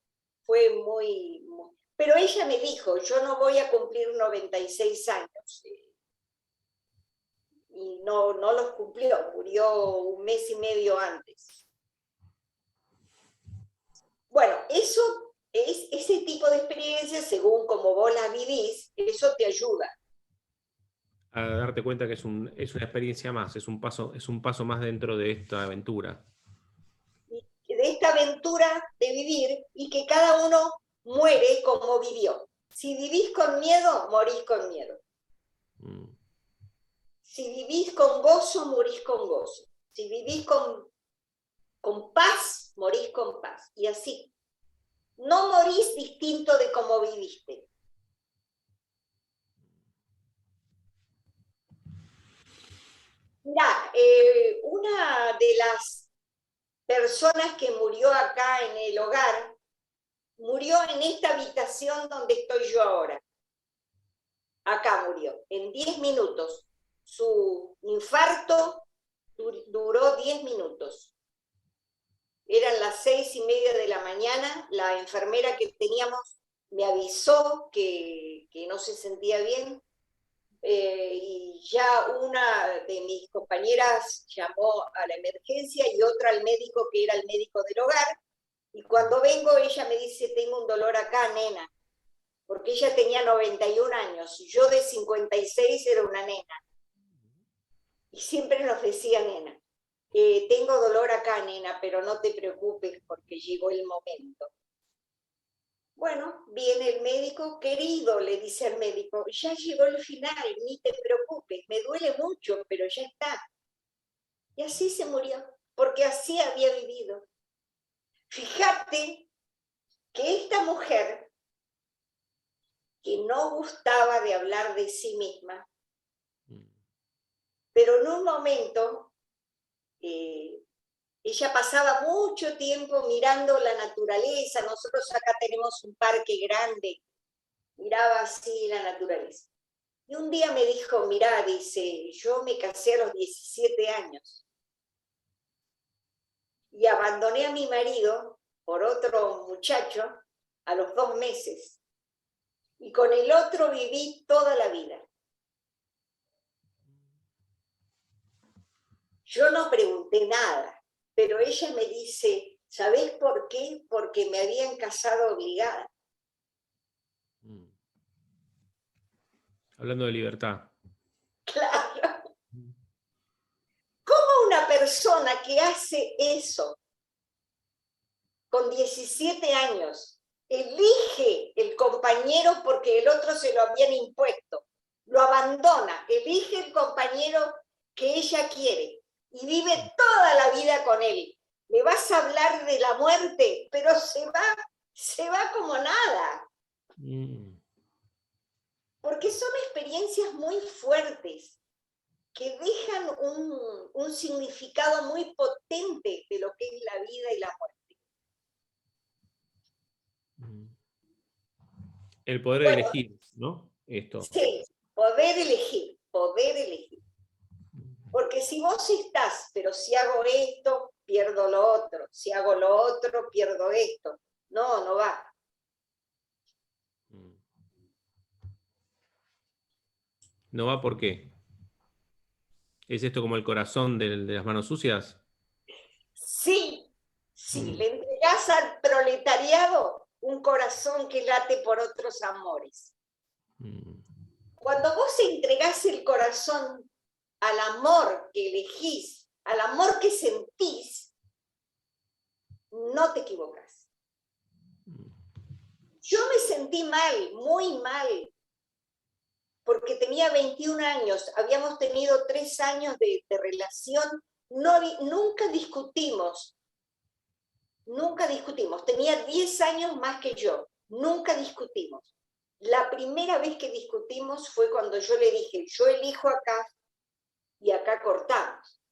fue muy... Pero ella me dijo, yo no voy a cumplir 96 años. Y no los cumplió, murió un mes y medio antes. Bueno, eso es ese tipo de experiencias, según como vos las vivís, eso te ayuda. A darte cuenta que es una experiencia más, es un paso más dentro de esta aventura. De esta aventura de vivir, y que cada uno muere como vivió. Si vivís con miedo, morís con miedo. Si vivís con gozo, morís con gozo. Si vivís con paz, morís con paz. Y así. No morís distinto de cómo viviste. Mirá, una de las personas que murió acá en el hogar, murió en esta habitación donde estoy yo ahora. Acá murió, en 10 minutos. Su infarto duró 10 minutos. Eran las 6:30 de la mañana, la enfermera que teníamos me avisó que no se sentía bien, y ya una de mis compañeras llamó a la emergencia y otra al médico que era el médico del hogar, y cuando vengo ella me dice, tengo un dolor acá, nena, porque ella tenía 91 años, yo de 56 era una nena, y siempre nos decía nena. Tengo dolor acá, nena, pero no te preocupes porque llegó el momento. Bueno, viene el médico, querido, le dice al médico, ya llegó el final, ni te preocupes, me duele mucho, pero ya está. Y así se murió, porque así había vivido. Fíjate que esta mujer, que no gustaba de hablar de sí misma, pero en un momento ella pasaba mucho tiempo mirando la naturaleza. Nosotros acá tenemos un parque grande, miraba así la naturaleza. Y un día me dijo, mirá, dice, yo me casé a los 17 años y abandoné a mi marido por otro muchacho a los 2 meses. Y con el otro viví toda la vida. Yo no pregunté nada, pero ella me dice, ¿sabés por qué? Porque me habían casado obligada. Hablando de libertad. Claro. ¿Cómo una persona que hace eso con 17 años elige el compañero porque el otro se lo habían impuesto, lo abandona, elige el compañero que ella quiere y vive toda la vida con él? Le vas a hablar de la muerte, pero se va como nada. Porque son experiencias muy fuertes que dejan un significado muy potente de lo que es la vida y la muerte. El poder de elegir, ¿no? Esto. Sí, poder elegir, poder elegir. Porque si vos estás, pero si hago esto, pierdo lo otro, si hago lo otro, pierdo esto. No, no va. ¿No va por qué? ¿Es esto como el corazón de las manos sucias? Sí, sí, le entregás al proletariado un corazón que late por otros amores. Cuando vos entregás el corazón al amor que elegís, al amor que sentís, no te equivocas. Yo me sentí mal, muy mal, porque tenía 21 años, habíamos tenido 3 años de relación, nunca discutimos, tenía 10 años más que yo, nunca discutimos. La primera vez que discutimos fue cuando yo le dije, yo elijo acá y acá cortamos.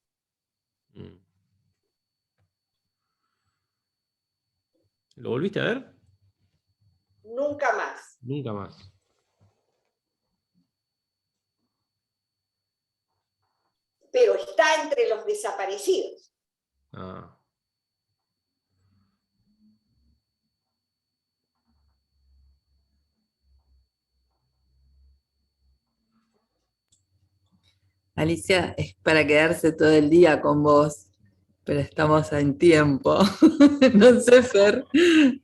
¿Lo volviste a ver? Nunca más. Nunca más. Pero está entre los desaparecidos. Ah. Alicia, es para quedarse todo el día con vos, pero estamos en tiempo. No sé, Fer.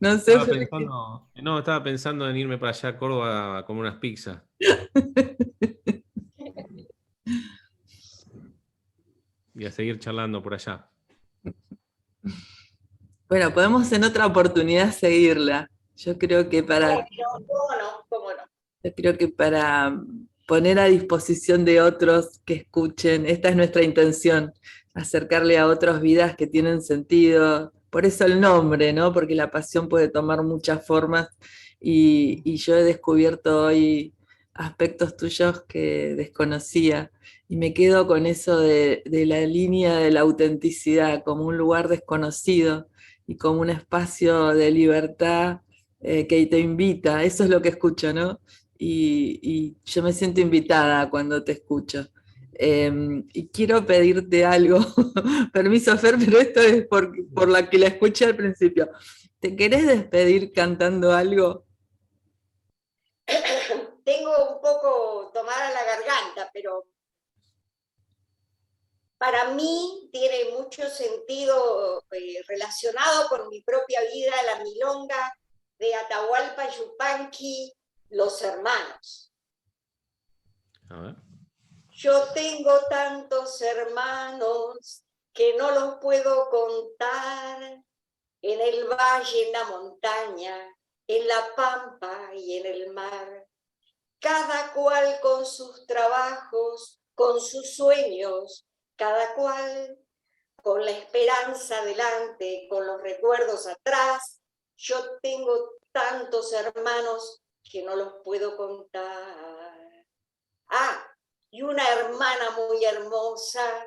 No sé, Estaba Fer. pensando, no, estaba pensando en irme para allá a Córdoba a comer unas pizzas. Y a seguir charlando por allá. Bueno, podemos en otra oportunidad seguirla. Yo creo que para poner a disposición de otros que escuchen, esta es nuestra intención, acercarle a otras vidas que tienen sentido. Por eso el nombre, ¿no? Porque la pasión puede tomar muchas formas y yo he descubierto hoy aspectos tuyos que desconocía y me quedo con eso de la línea de la autenticidad como un lugar desconocido y como un espacio de libertad que te invita. Eso es lo que escucho, ¿no? Y yo me siento invitada cuando te escucho. Y quiero pedirte algo, permiso Fer, pero esto es por la que la escuché al principio. ¿Te querés despedir cantando algo? Tengo un poco tomada la garganta, pero para mí tiene mucho sentido relacionado con mi propia vida, la milonga de Atahualpa Yupanqui, Los Hermanos. A ver. Yo tengo tantos hermanos que no los puedo contar, en el valle, en la montaña, en la pampa y en el mar, cada cual con sus trabajos, con sus sueños, cada cual con la esperanza delante, con los recuerdos atrás. Yo tengo tantos hermanos que no los puedo contar. Ah, y una hermana muy hermosa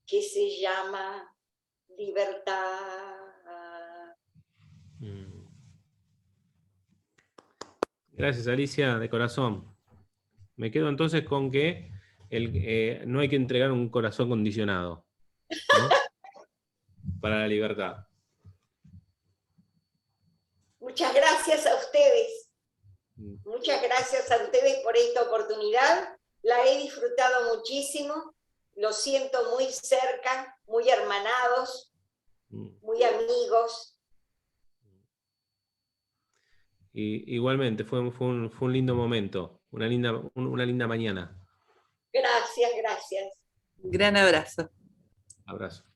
que se llama Libertad. Gracias, Alicia, de corazón. Me quedo entonces con que no hay que entregar un corazón condicionado, ¿no? Para la libertad. Muchas gracias a ustedes. Muchas gracias a ustedes por esta oportunidad. La he disfrutado muchísimo. Los siento muy cerca, muy hermanados, muy amigos. Y igualmente, fue un lindo momento, una linda mañana. Gracias, gracias. Gran abrazo. Abrazo.